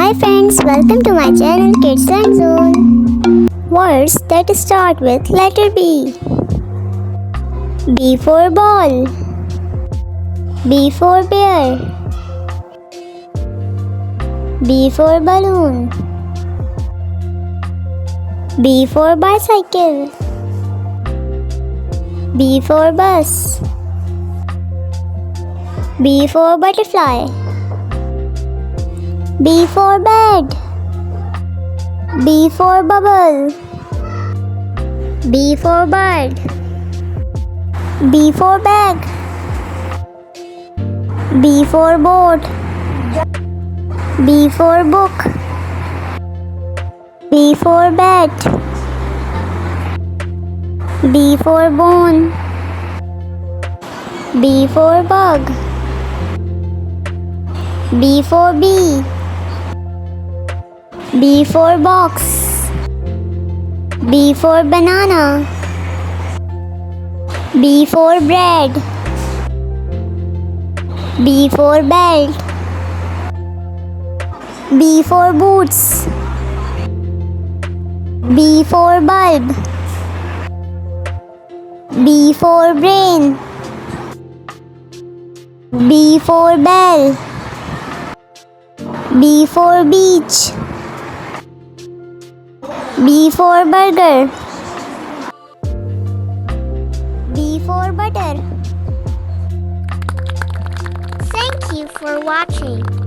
Hi friends, welcome to my channel Kids Learn Zone. Words that start with letter B. B for ball. B for bear. B for balloon. B for bicycle. B for bus. B for butterfly. B for bed. B for bubble. B for bird. B for bag. B for boat. B for book. B for bat. B for bone. B for bug. B for bee. B for box. B for banana. B for bread. B for belt. B for boots. B for bulb. B for brain. B for bell. B for beach. B for burger. B for butter. Thank you for watching.